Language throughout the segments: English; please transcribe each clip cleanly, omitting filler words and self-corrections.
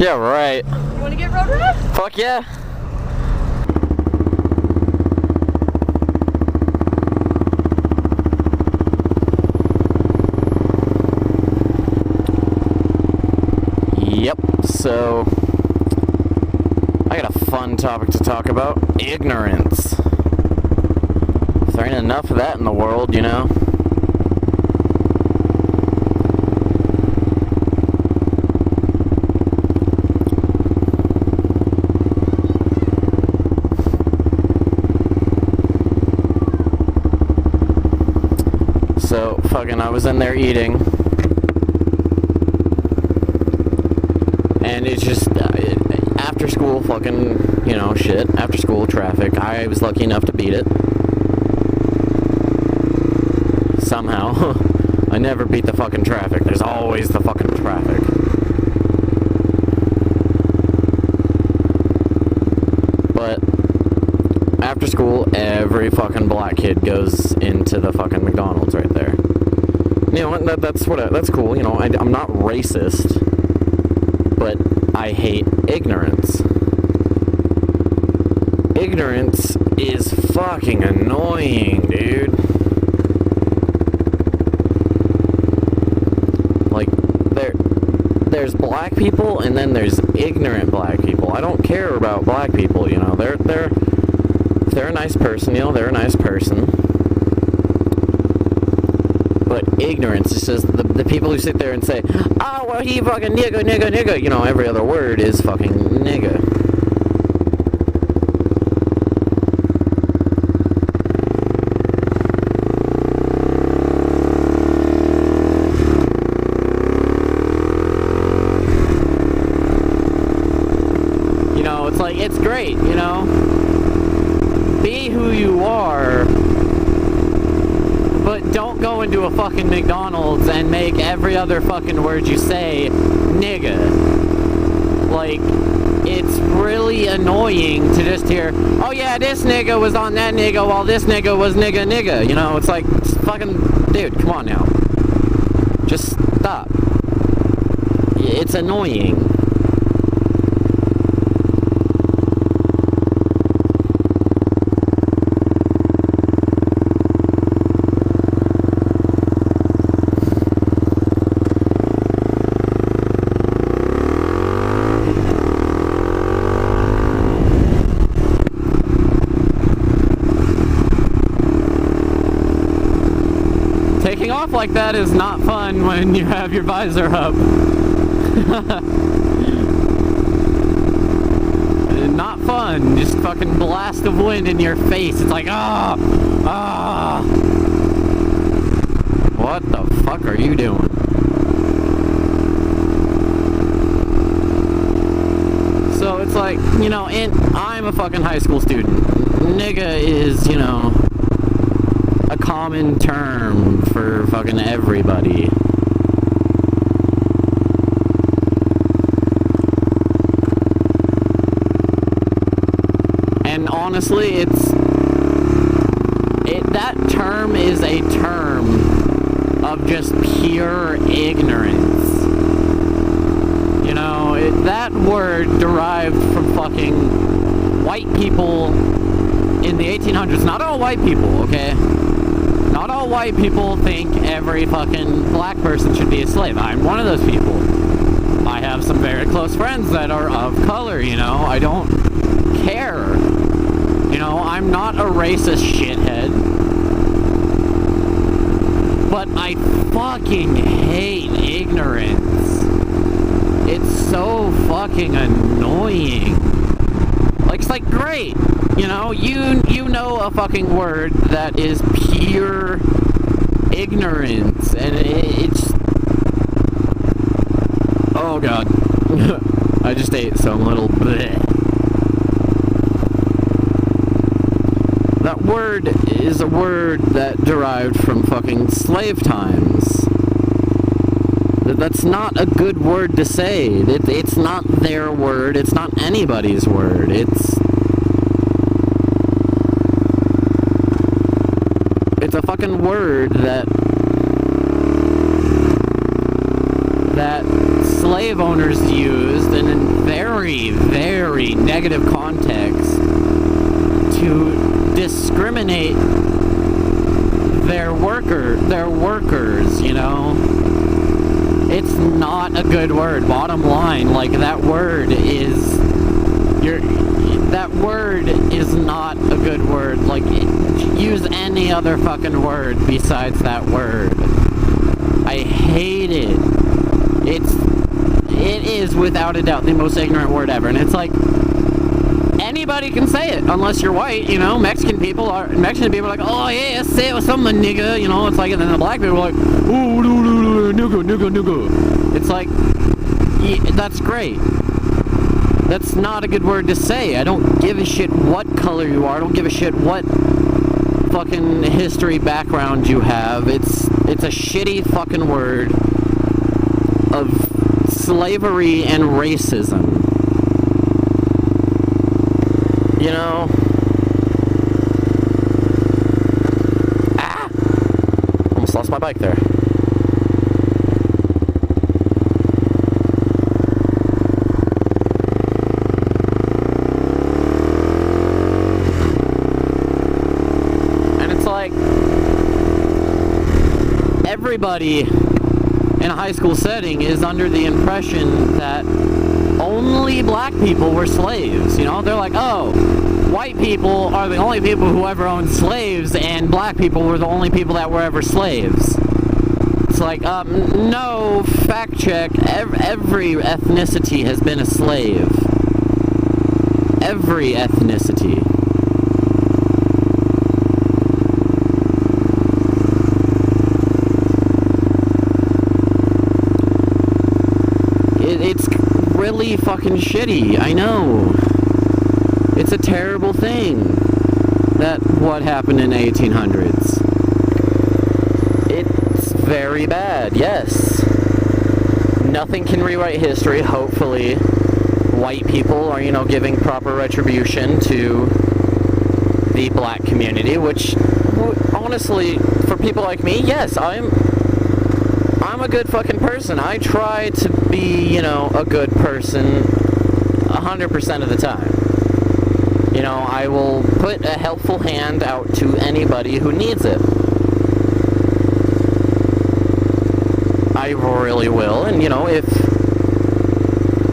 Yeah, right. You wanna get road rage? Fuck yeah. Yep, so I got a fun topic to talk about. Ignorance. There ain't enough of that in the world, you know? So, fucking, I was in there eating, and it's just, after school fucking, you know, shit, after school traffic, I was lucky enough to beat it. Somehow. I never beat the fucking traffic. There's always the fucking traffic. But after school, every fucking black kid goes into the fucking McDonald's right there. You know, that's cool. You know, I'm not racist, but I hate ignorance. Ignorance is fucking annoying, dude. There's black people, and then there's ignorant black people. I don't care about black people, you know. They're a nice person, you know. They're a nice person. But ignorance is just the people who sit there and say, "Oh, well, he fucking nigga." You know, every other word is fucking nigga. It's like, it's great, you know, be who you are, but don't go into a fucking McDonald's and make every other fucking word you say nigga. Like, it's really annoying to just hear, oh yeah, this nigga was on that nigga while this nigga was nigga, you know. It's like, it's fucking, dude, come on now, just stop. It's annoying. Taking off like that is not fun when you have your visor up. Not fun. Just fucking blast of wind in your face. It's like, ah, ah. What the fuck are you doing? So it's like, you know, I'm a fucking high school student. Nigga is, you know, a common term for fucking everybody. And honestly, that term is a term of just pure ignorance. You know, that word derived from fucking white people in the 1800s. Not all white people, okay? Not all white people think every fucking black person should be a slave. I'm one of those people. I have some very close friends that are of color, you know. I don't care. You know, I'm not a racist shithead. But I fucking hate ignorance. It's so fucking annoying. Like, it's like, great. You know, you know a fucking word that is pure ignorance, and it's... Oh god. I just ate some little bleh. That word is a word that derived from fucking slave times. That's not a good word to say. It's not their word, it's not anybody's word. It's a fucking word that slave owners used, and then very, very negative context to discriminate their workers, you know? It's not a good word. Bottom line, like, that word is not a good word. Like, use any other fucking word besides that word. I hate it. It is without a doubt the most ignorant word ever, and it's like, anybody can say it unless you're white, you know. Mexican people are like, oh yeah, say it with something, nigga, you know. It's like, and then the black people are like, ooh, nigga. It's like, that's great. That's not a good word to say. I don't give a shit what color you are. I don't give a shit what fucking history background you have. It's a shitty fucking word of slavery and racism. You know? Almost lost my bike there. And it's like, everybody in a high school setting is under the impression that only black people were slaves, you know? They're like, oh, white people are the only people who ever owned slaves, and black people were the only people that were ever slaves. It's like, no, fact check, every ethnicity has been a slave. Every ethnicity. It's really fucking shitty, I know. It's a terrible thing that what happened in the 1800s. It's very bad, yes. Nothing can rewrite history, hopefully. White people are, you know, giving proper retribution to the black community, which, honestly, for people like me, yes, I'm a good fucking person. I try to be, you know, a good person 100% of the time. You know, I will put a helpful hand out to anybody who needs it. I really will, and, you know, if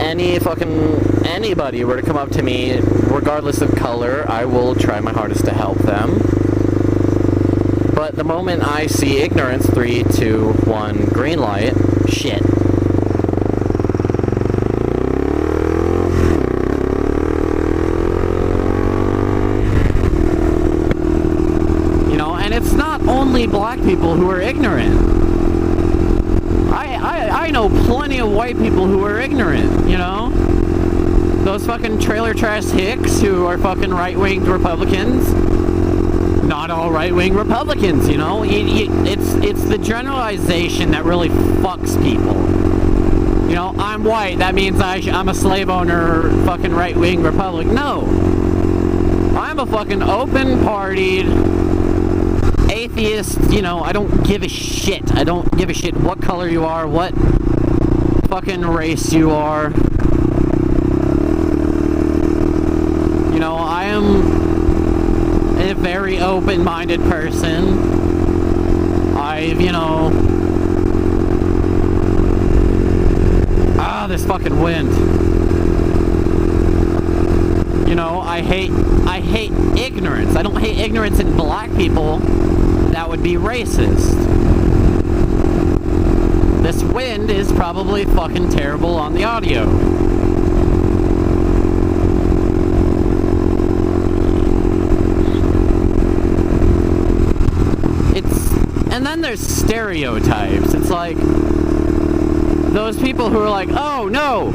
anybody were to come up to me, regardless of color, I will try my hardest to help them. But the moment I see ignorance, 3, 2, 1, green light, shit. You know, and it's not only black people who are ignorant. I know plenty of white people who are ignorant, you know? Those fucking trailer trash hicks who are fucking right-winged Republicans. Not all right-wing Republicans, you know? It's the generalization that really fucks people. You know, I'm white, that means I'm a slave owner, fucking right-wing Republican. No. I'm a fucking open-partied atheist, you know, I don't give a shit. I don't give a shit what color you are, what fucking race you are. You know, I am a very open-minded person. I've, you know... this fucking wind. You know, I hate ignorance. I don't hate ignorance in black people. That would be racist. This wind is probably fucking terrible on the audio. And then there's stereotypes. It's like those people who are like, oh no,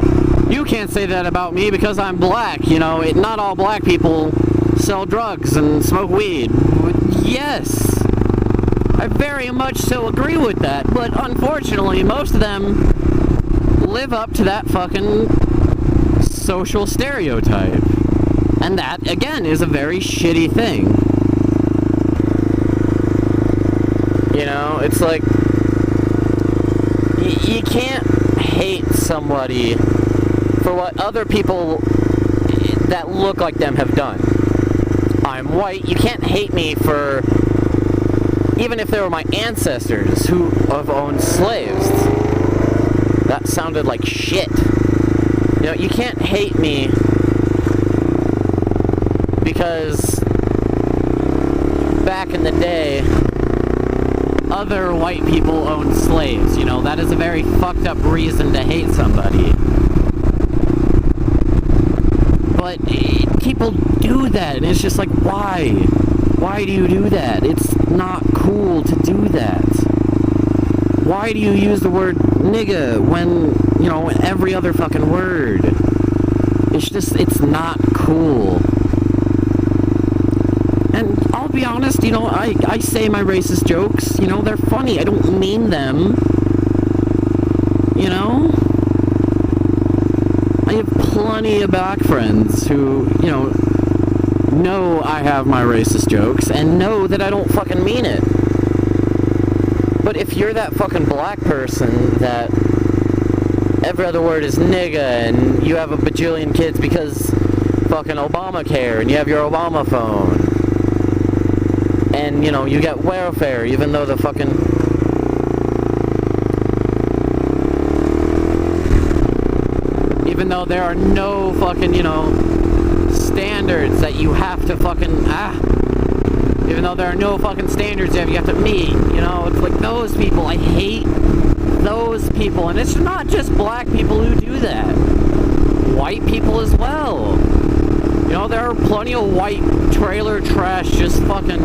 you can't say that about me because I'm black. You know, not all black people sell drugs and smoke weed. Yes, I very much so agree with that. But unfortunately, most of them live up to that fucking social stereotype. And that, again, is a very shitty thing. You know, it's like, you can't hate somebody for what other people that look like them have done. I'm white. You can't hate me for, even if they were my ancestors who have owned slaves. That sounded like shit. You know, you can't hate me because back in the day, other white people owned slaves. You know, that is a very fucked up reason to hate somebody. But people do that, and it's just like, why? Why do you do that? It's not cool to do that. Why do you use the word nigga when, you know, every other fucking word? It's just, it's not cool. And I'll be honest, you know, I say my racist jokes, you know, they're funny. I don't mean them. You know? I have plenty of black friends who, you know I have my racist jokes and know that I don't fucking mean it. But if you're that fucking black person that every other word is nigga and you have a bajillion kids because fucking Obamacare and you have your Obama phone and, you know, you get welfare even though the fucking... even though there are no fucking, you know, standards that you have to fucking, even though there are no fucking standards that you have to meet, you know, it's like those people, I hate those people, and it's not just black people who do that, white people as well, you know, there are plenty of white trailer trash, just fucking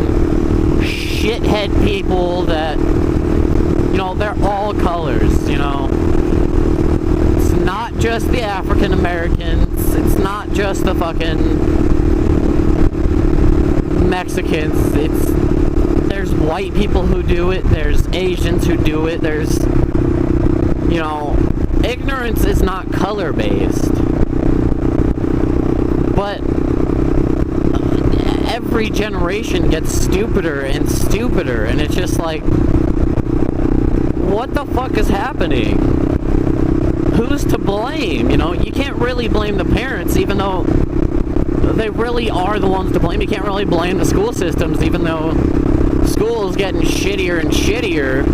shithead people that, you know, they're all colors, you know. Not just the African Americans, it's not just the fucking Mexicans, there's white people who do it, there's Asians who do it, there's, you know, ignorance is not color based, but every generation gets stupider and stupider, and it's just like, what the fuck is happening? Who's to blame? You know, you can't really blame the parents, even though they really are the ones to blame. You can't really blame the school systems, even though school is getting shittier and shittier.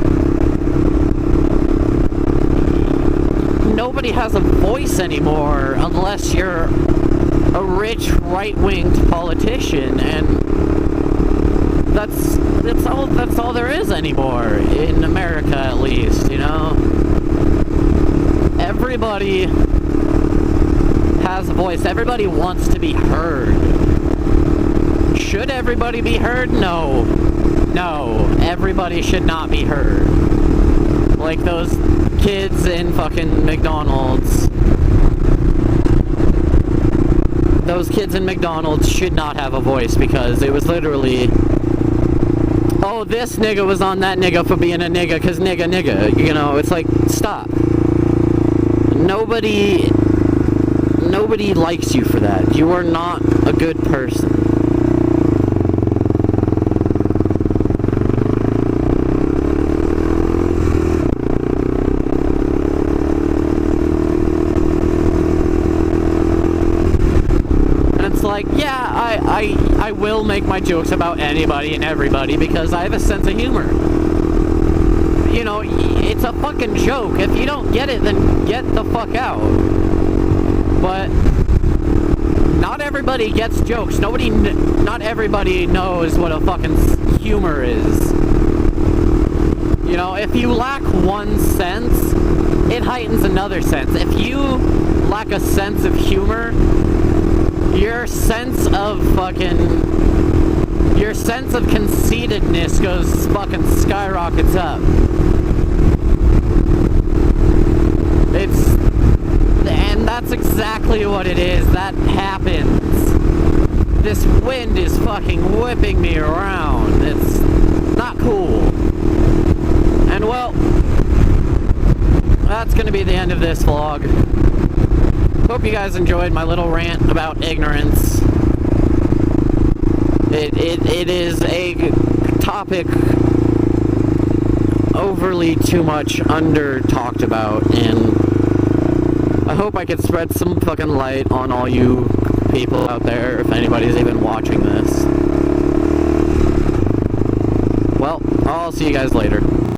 Nobody has a voice anymore unless you're a rich right-winged politician, and that's all there is anymore in America, at least, you know. Everybody has a voice. Everybody wants to be heard. Should everybody be heard? No. No. Everybody should not be heard. Like those kids in fucking McDonald's. Those kids in McDonald's should not have a voice because it was literally, oh, this nigga was on that nigga for being a nigga because nigga. You know, it's like, stop. Nobody likes you for that. You are not a good person. And it's like, yeah, I will make my jokes about anybody and everybody because I have a sense of humor. You know, it's a fucking joke. If you don't get it, then get the fuck out. But not everybody gets jokes. Not everybody knows what a fucking humor is. You know, if you lack one sense, it heightens another sense. If you lack a sense of humor, your sense of conceitedness goes fucking skyrockets up. And that's exactly what it is. That happens. This wind is fucking whipping me around. It's not cool. And well, that's gonna be the end of this vlog. Hope you guys enjoyed my little rant about ignorance. It is a topic overly too much under talked about, and I hope I could spread some fucking light on all you people out there, if anybody's even watching this. Well, I'll see you guys later.